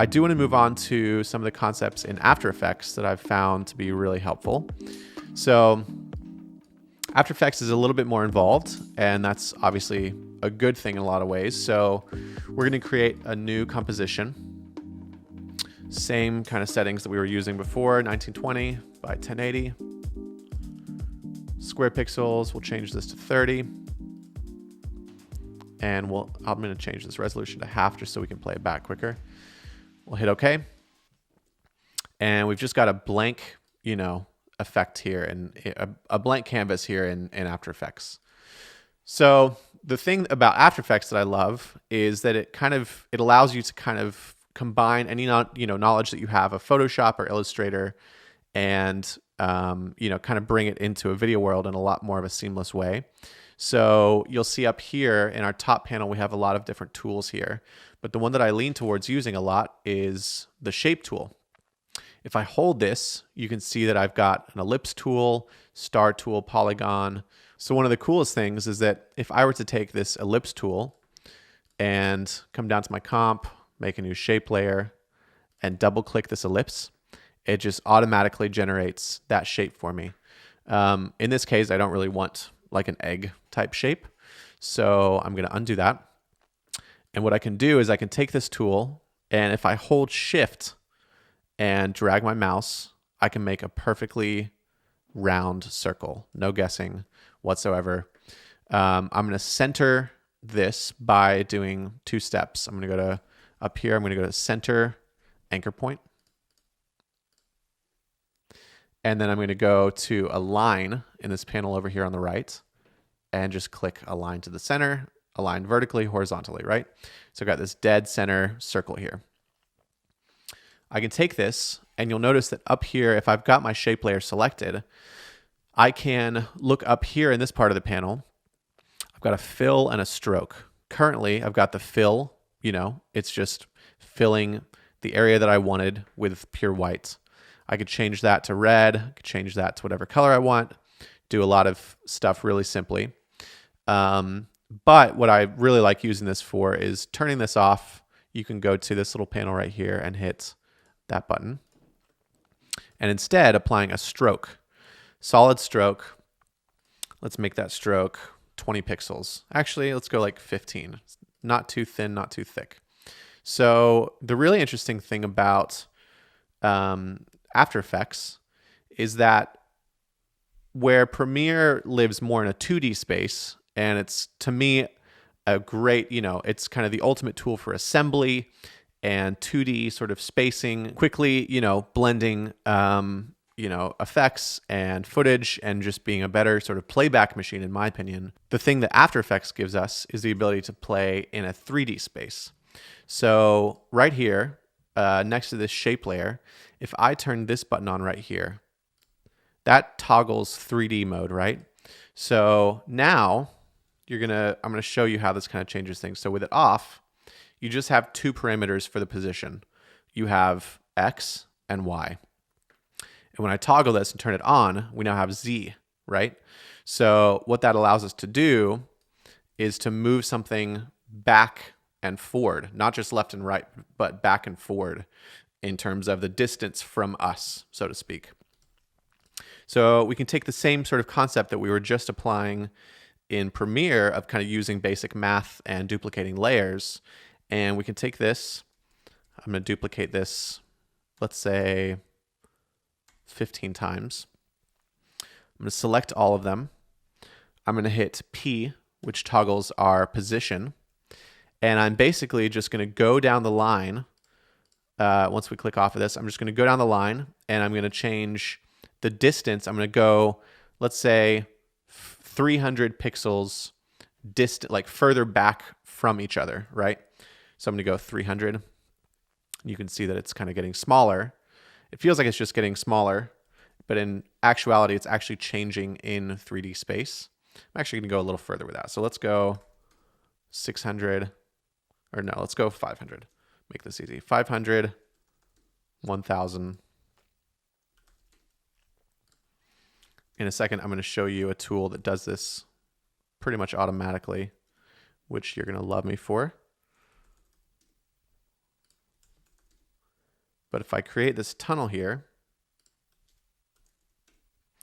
I do want to move on to some of the concepts in After Effects that I've found to be really helpful. So After Effects is a little bit more involved, and that's obviously a good thing in a lot of ways. So we're going to create a new composition. Same kind of settings that we were using before, 1920 by 1080. Square pixels, we'll change this to 30. And I'm going to change this resolution to half just so we can play it back quicker. We'll hit OK. And we've just got a blank, effect here, and a blank canvas here in After Effects. So the thing about After Effects that I love is that it allows you to kind of combine any knowledge that you have of Photoshop or Illustrator, and kind of bring it into a video world in a lot more of a seamless way. So you'll see up here in our top panel, we have a lot of different tools here, but the one that I lean towards using a lot is the shape tool. If I hold this, you can see that I've got an ellipse tool, star tool, polygon. So one of the coolest things is that if I were to take this ellipse tool and come down to my comp, make a new shape layer, and double click this ellipse, it just automatically generates that shape for me. In this case, I don't really want like an egg type shape. So I'm going to undo that. And what I can do is I can take this tool, and if I hold Shift and drag my mouse, I can make a perfectly round circle. No guessing whatsoever. I'm going to center this by doing 2 steps. I'm going to go to up here. I'm going to go to center anchor point. And then I'm going to go to align in this panel over here on the right, and just click align to the center, align vertically, horizontally, right? So I've got this dead center circle here. I can take this, and you'll notice that up here, if I've got my shape layer selected, I can look up here in this part of the panel. I've got a fill and a stroke. Currently, I've got the fill, it's just filling the area that I wanted with pure white. I could change that to red, I could change that to whatever color I want, do a lot of stuff really simply. But what I really like using this for is turning this off. You can go to this little panel right here and hit that button. And instead applying a stroke, solid stroke. Let's make that stroke 20 pixels. Actually, let's go like 15. Not too thin, not too thick. So the really interesting thing about After Effects is that where Premiere lives more in a 2D space, and it's, to me, a great, it's kind of the ultimate tool for assembly and 2D sort of spacing, quickly, blending, effects and footage, and just being a better sort of playback machine, in my opinion. The thing that After Effects gives us is the ability to play in a 3D space. So right here, next to this shape layer, if I turn this button on right here, that toggles 3D mode, right? So now I'm going to show you how this kind of changes things. So with it off, you just have 2 parameters for the position. You have X and Y. And when I toggle this and turn it on, we now have Z, right? So what that allows us to do is to move something back and forward, not just left and right, but back and forward in terms of the distance from us, so to speak. So we can take the same sort of concept that we were just applying in Premiere of kind of using basic math and duplicating layers, and we can take this, I'm going to duplicate this, let's say 15 times. I'm going to select all of them. I'm going to hit P, which toggles our position. And I'm basically just going to go down the line. Once we click off of this, I'm just going to go down the line, and I'm going to change the distance. I'm going to go, let's say, 300 pixels distant, like further back from each other, right? So I'm going to go 300. You can see that it's kind of getting smaller. It feels like it's just getting smaller, but in actuality, it's actually changing in 3D space. I'm actually going to go a little further with that. So let's go 600, or no, let's go 500. Make this easy. 500, 1000. In a second, I'm going to show you a tool that does this pretty much automatically, which you're going to love me for. But if I create this tunnel here,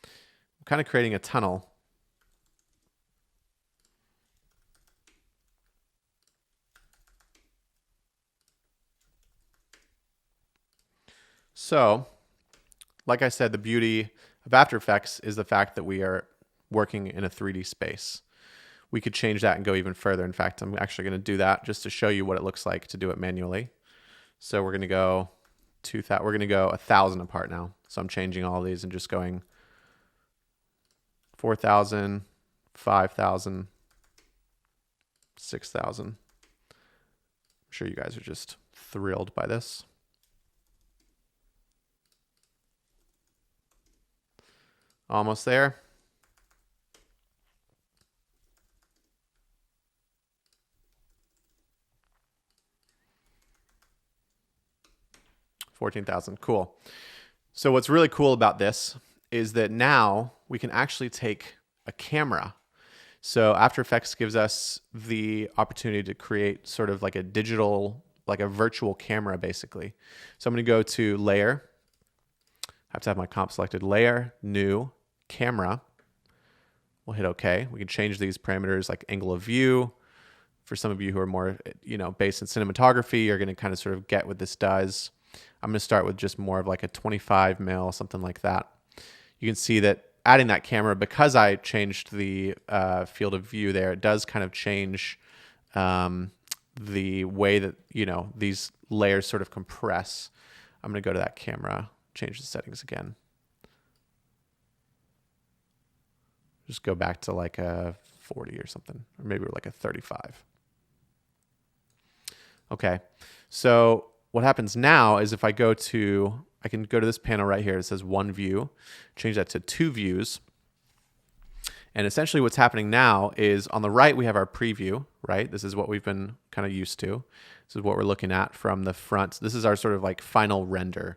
I'm kind of creating a tunnel. So, like I said, the beauty of After Effects is the fact that we are working in a 3D space. We could change that and go even further. In fact, I'm actually going to do that just to show you what it looks like to do it manually. So we're going to go 2,000. We're going to go 1,000 apart now. So I'm changing all these and just going 4,000, 5,000, 6,000. I'm sure you guys are just thrilled by this. Almost there. $14,000. Cool. So what's really cool about this is that now we can actually take a camera. So After Effects gives us the opportunity to create sort of like a digital, like a virtual camera, basically. So I'm going to go to Layer. I have to have my comp selected. Layer, New, Camera. We'll hit OK. We can change these parameters like angle of view. For some of you who are more, based in cinematography, you're going to kind of sort of get what this does. I'm going to start with just more of like a 25 mil, something like that. You can see that adding that camera, because I changed the field of view there, it does kind of change the way that, these layers sort of compress. I'm going to go to that camera, change the settings again. Just go back to like a 40 or something, or maybe like a 35. Okay, so what happens now is if I can go to this panel right here. It says one view, change that to two views. And essentially what's happening now is on the right, we have our preview, right? This is what we've been kind of used to. This is what we're looking at from the front. This is our sort of like final render.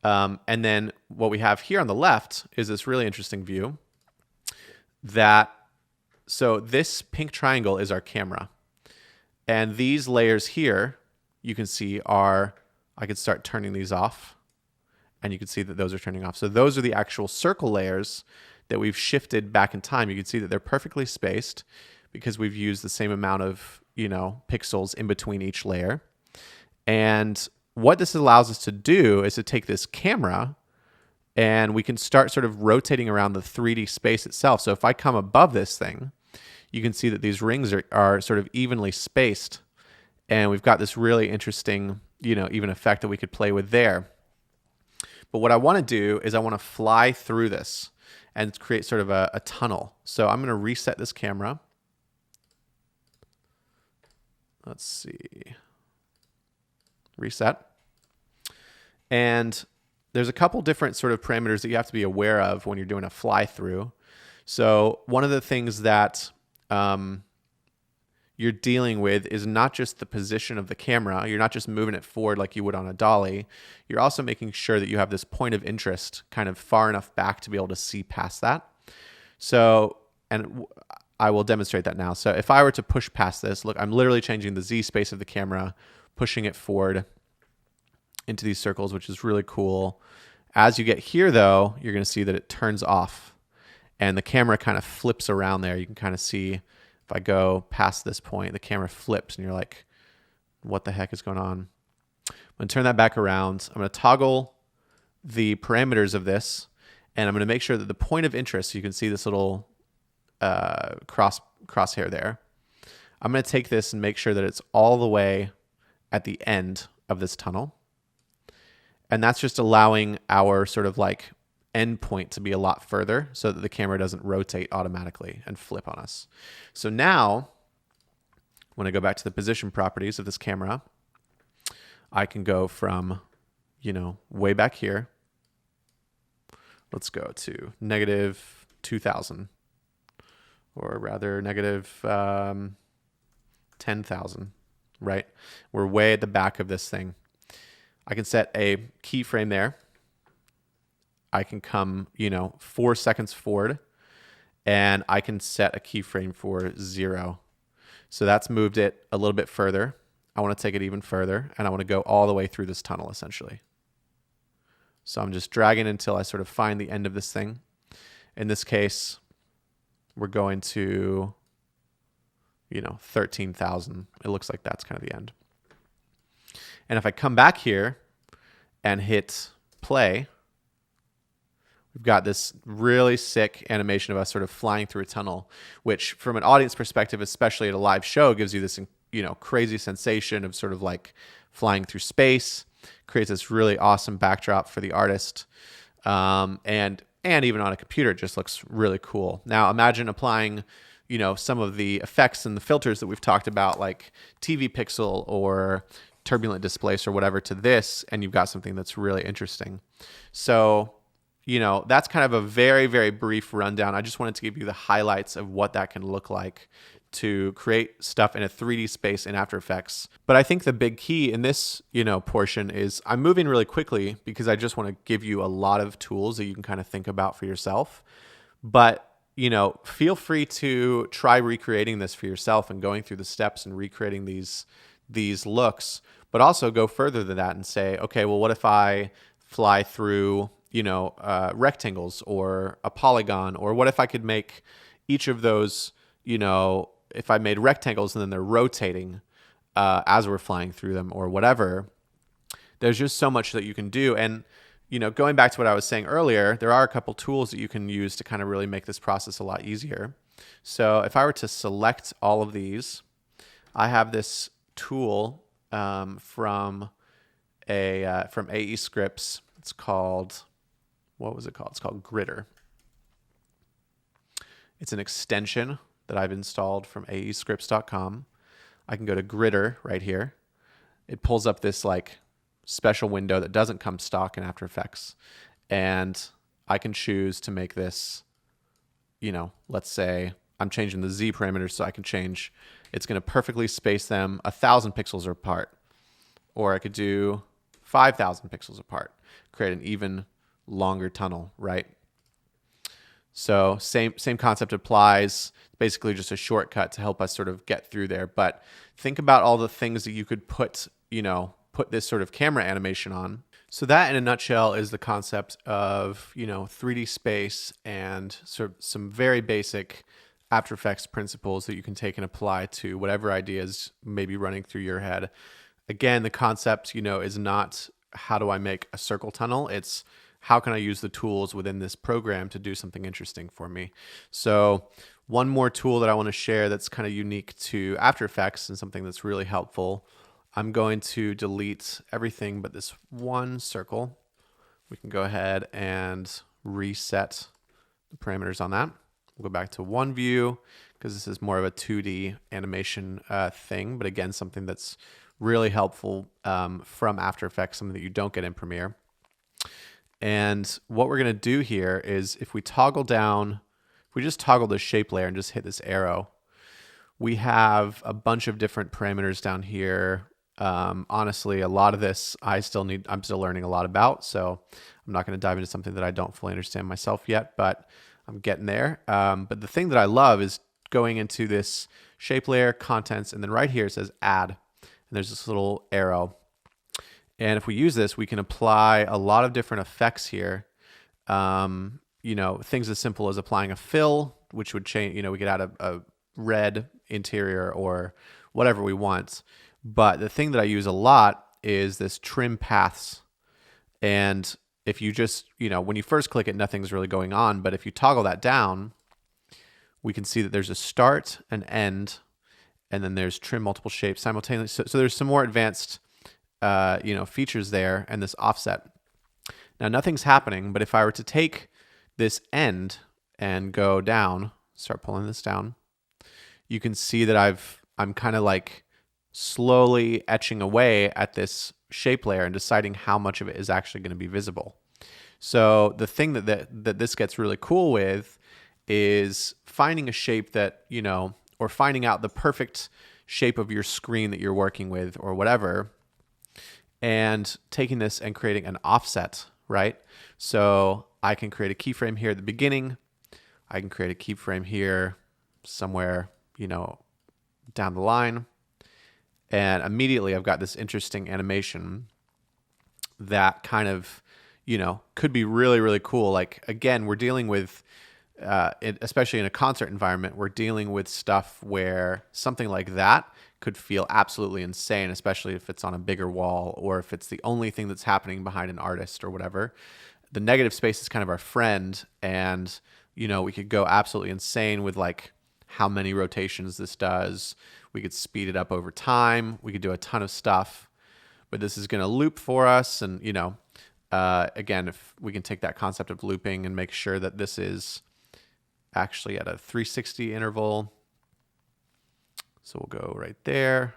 And then what we have here on the left is this really interesting view so this pink triangle is our camera. And these layers here, you can see I could start turning these off, and you can see that those are turning off. So those are the actual circle layers that we've shifted back in time. You can see that they're perfectly spaced because we've used the same amount of, pixels in between each layer. And what this allows us to do is to take this camera and we can start sort of rotating around the 3D space itself. So if I come above this thing, you can see that these rings are sort of evenly spaced. And we've got this really interesting, even effect that we could play with there. But what I want to do is I want to fly through this and create sort of a tunnel. So I'm going to reset this camera. Let's see. Reset. And there's a couple different sort of parameters that you have to be aware of when you're doing a fly through. So one of the things that you're dealing with is not just the position of the camera. You're not just moving it forward like you would on a dolly. You're also making sure that you have this point of interest kind of far enough back to be able to see past that. So, and I will demonstrate that now. So if I were to push past this, look, I'm literally changing the Z space of the camera, pushing it forward into these circles, which is really cool. As you get here though, you're going to see that it turns off and the camera kind of flips around there. You can kind of see if I go past this point, the camera flips and you're like, what the heck is going on? I'm going to turn that back around. I'm going to toggle the parameters of this and I'm going to make sure that the point of interest, so you can see this little crosshair there. I'm going to take this and make sure that it's all the way at the end of this tunnel. And that's just allowing our sort of like endpoint to be a lot further so that the camera doesn't rotate automatically and flip on us. So now, when I go back to the position properties of this camera, I can go from, way back here. Let's go to negative 2,000, or rather negative 10,000, right? We're way at the back of this thing. I can set a keyframe there. I can come, 4 seconds forward, and I can set a keyframe for 0. So that's moved it a little bit further. I want to take it even further, and I want to go all the way through this tunnel, essentially. So I'm just dragging until I sort of find the end of this thing. In this case, we're going to, 13,000. It looks like that's kind of the end. And if I come back here and hit play, we've got this really sick animation of us sort of flying through a tunnel, which from an audience perspective, especially at a live show, gives you this, crazy sensation of sort of like flying through space, creates this really awesome backdrop for the artist. And even on a computer, it just looks really cool. Now imagine applying, some of the effects and the filters that we've talked about, like TV pixel or turbulent displace or whatever, to this, and you've got something that's really interesting. So, that's kind of a very, very brief rundown. I just wanted to give you the highlights of what that can look like to create stuff in a 3D space in After Effects. But I think the big key in this, portion is I'm moving really quickly because I just want to give you a lot of tools that you can kind of think about for yourself. But, feel free to try recreating this for yourself and going through the steps and recreating these looks, but also go further than that and say, okay, well, what if I fly through, rectangles or a polygon, or what if I could make each of those, if I made rectangles and then they're rotating as we're flying through them or whatever. There's just so much that you can do. And, going back to what I was saying earlier, there are a couple tools that you can use to kind of really make this process a lot easier. So if I were to select all of these, I have this tool from AE Scripts. It's called, what was it called? It's called Gritter. It's an extension that I've installed from aescripts.com. I can go to Gritter right here. It pulls up this like special window that doesn't come stock in After Effects. And I can choose to make this, let's say I'm changing the Z parameters, so I can change, it's going to perfectly space them 1,000 pixels apart. Or I could do 5,000 pixels apart, create an even longer tunnel, right? So same concept applies. Basically just a shortcut to help us sort of get through there. But think about all the things that you could put this sort of camera animation on. So that in a nutshell is the concept of, 3D space and sort of some very basic After Effects principles that you can take and apply to whatever ideas may be running through your head. Again, the concept, is not how do I make a circle tunnel? It's how can I use the tools within this program to do something interesting for me? So one more tool that I want to share that's kind of unique to After Effects and something that's really helpful. I'm going to delete everything but this one circle. We can go ahead and reset the parameters on that. We'll go back to one view because this is more of a 2D animation thing, but again, something that's really helpful from After Effects, something that you don't get in Premiere. And what we're going to do here is if we toggle down, if we just toggle the shape layer and just hit this arrow, we have a bunch of different parameters down here. Honestly, a lot of this I'm still learning a lot about, so I'm not going to dive into something that I don't fully understand myself yet, but I'm getting there. But the thing that I love is going into this shape layer, contents, and then right here it says add, and there's this little arrow. And if we use this, we can apply a lot of different effects here. Things as simple as applying a fill, which would change, we could add a red interior or whatever we want. But the thing that I use a lot is this trim paths. And if you just, when you first click it, nothing's really going on. But if you toggle that down, we can see that there's a start, an end, and then there's trim multiple shapes simultaneously. So there's some more advanced features there, and this offset. Now nothing's happening, but if I were to take this end and go down, start pulling this down, you can see that I'm kind of like slowly etching away at this shape layer and deciding how much of it is actually going to be visible. So the thing that this gets really cool with is finding a shape that, or finding out the perfect shape of your screen that you're working with or whatever, and taking this and creating an offset, right? So I can create a keyframe here at the beginning. I can create a keyframe here somewhere, down the line. And immediately I've got this interesting animation that kind of, could be really, really cool. Like, again, we're dealing with, especially in a concert environment, we're dealing with stuff where something like that could feel absolutely insane, especially if it's on a bigger wall or if it's the only thing that's happening behind an artist or whatever. The negative space is kind of our friend, and we could go absolutely insane with like how many rotations this does. We could speed it up over time. We could do a ton of stuff, but this is going to loop for us. And again, if we can take that concept of looping and make sure that this is actually at a 360 interval. So we'll go right there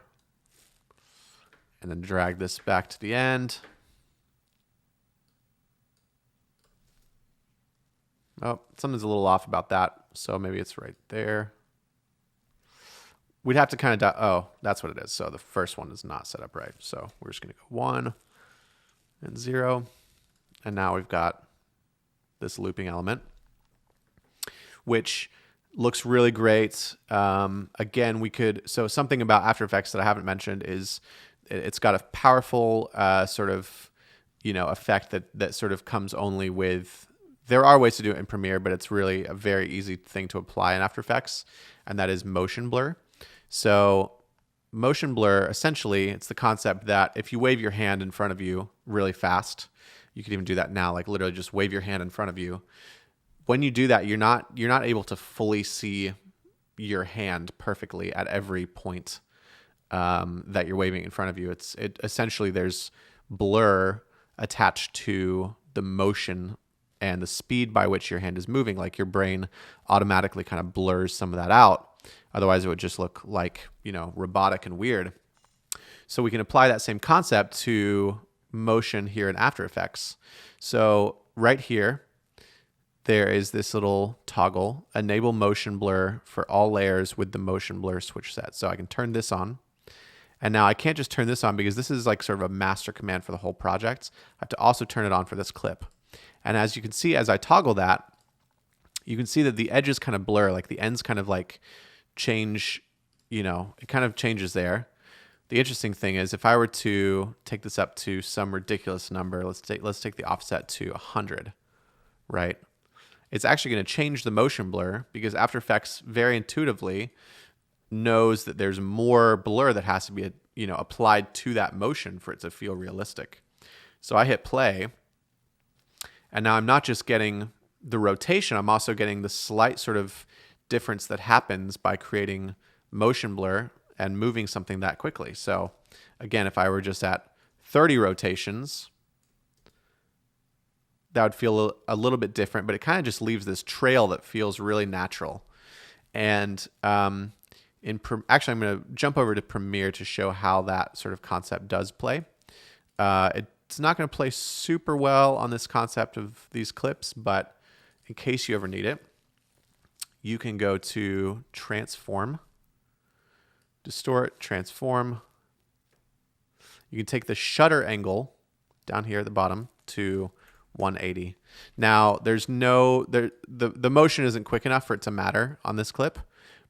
and then drag this back to the end. Oh, something's a little off about that. So maybe it's right there. We'd have to kind of, oh, that's what it is. So the first one is not set up right. So we're just going to go 1 and 0. And now we've got this looping element, which looks really great. Again, so something about After Effects that I haven't mentioned is it's got a powerful sort of, effect that sort of comes only with, there are ways to do it in Premiere, but it's really a very easy thing to apply in After Effects, and that is motion blur. So motion blur, essentially, it's the concept that if you wave your hand in front of you really fast, you could even do that now, like literally just wave your hand in front of you. When you do that, you're not able to fully see your hand perfectly at every point that you're waving in front of you. Essentially there's blur attached to the motion and the speed by which your hand is moving. Like your brain automatically kind of blurs some of that out. Otherwise, it would just look like robotic and weird. So we can apply that same concept to motion here in After Effects. So right here, there is this little toggle, enable motion blur for all layers with the motion blur switch set. So I can turn this on. And now I can't just turn this on because this is like sort of a master command for the whole project. I have to also turn it on for this clip. And as you can see, as I toggle that, you can see that the edges kind of blur, like the ends kind of like change, it kind of changes there. The interesting thing is if I were to take this up to some ridiculous number, let's take the offset to 100, right? It's actually going to change the motion blur because After Effects very intuitively knows that there's more blur that has to be, applied to that motion for it to feel realistic. So I hit play, and now I'm not just getting the rotation, I'm also getting the slight sort of difference that happens by creating motion blur and moving something that quickly. So again, if I were just at 30 rotations, that would feel a little bit different, but it kind of just leaves this trail that feels really natural. And actually, I'm going to jump over to Premiere to show how that sort of concept does play. It's not going to play super well on this concept of these clips, but in case you ever need it, you can go to Transform, Distort, Transform. You can take the shutter angle down here at the bottom to 180. Now, the motion isn't quick enough for it to matter on this clip,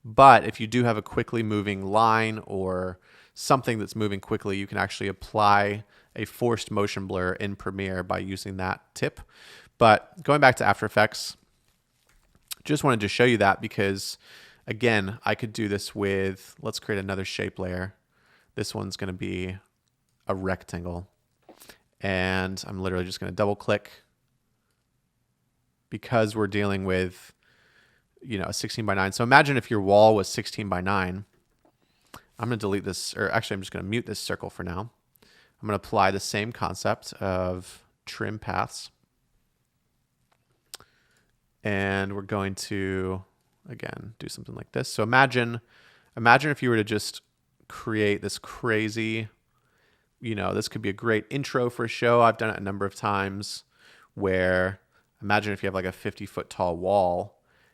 but if you do have a quickly moving line or something that's moving quickly, you can actually apply a forced motion blur in Premiere by using that tip. But going back to After Effects, just wanted to show you that because, again, I could do this with, let's create another shape layer. This one's going to be a rectangle. And I'm literally just going to double click because we're dealing with, a 16 by 9. So imagine if your wall was 16 by 9. I'm going to delete this, or actually I'm just going to mute this circle for now. I'm going to apply the same concept of trim paths. And we're going to, again, do something like this. So imagine if you were to just create this crazy, this could be a great intro for a show. I've done it a number of times where imagine if you have like a 50-foot tall wall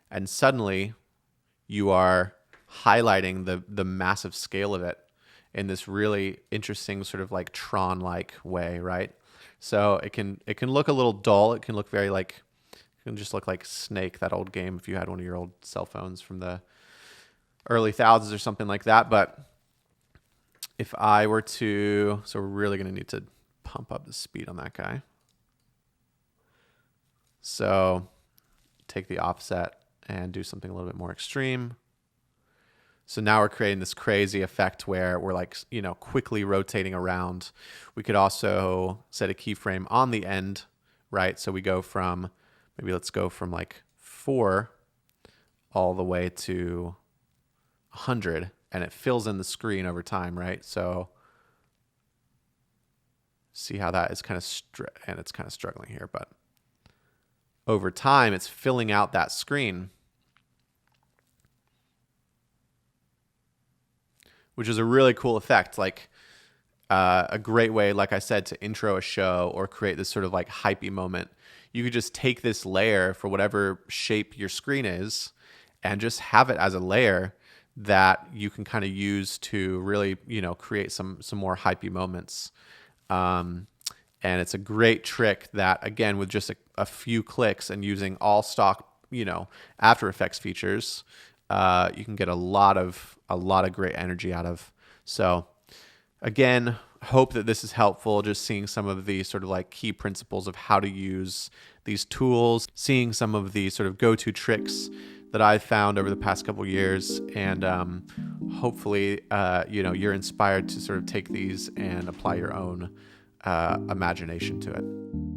and suddenly you are highlighting the massive scale of it in this really interesting sort of like Tron-like way, right? So it can look a little dull. It can look very like, it can just look like Snake, that old game, if you had one of your old cell phones from the early thousands or something like that. But if I were to, so we're really going to need to pump up the speed on that guy. So take the offset and do something a little bit more extreme. So now we're creating this crazy effect where we're like, quickly rotating around. We could also set a keyframe on the end, right? So we go from, maybe let's go from like 4 all the way to 100, and it fills in the screen over time, right? So see how that is kind of, and it's kind of struggling here, but over time it's filling out that screen, which is a really cool effect. Like a great way, like I said, to intro a show or create this sort of like hypey moment. You could just take this layer for whatever shape your screen is and just have it as a layer that you can kind of use to really, create some more hypey moments. And it's a great trick that, again, with just a few clicks and using all stock, After Effects features, you can get a lot of great energy out of. So again, hope that this is helpful, just seeing some of the sort of like key principles of how to use these tools, seeing some of the sort of go-to tricks that I've found over the past couple of years, and hopefully, you're inspired to sort of take these and apply your own imagination to it.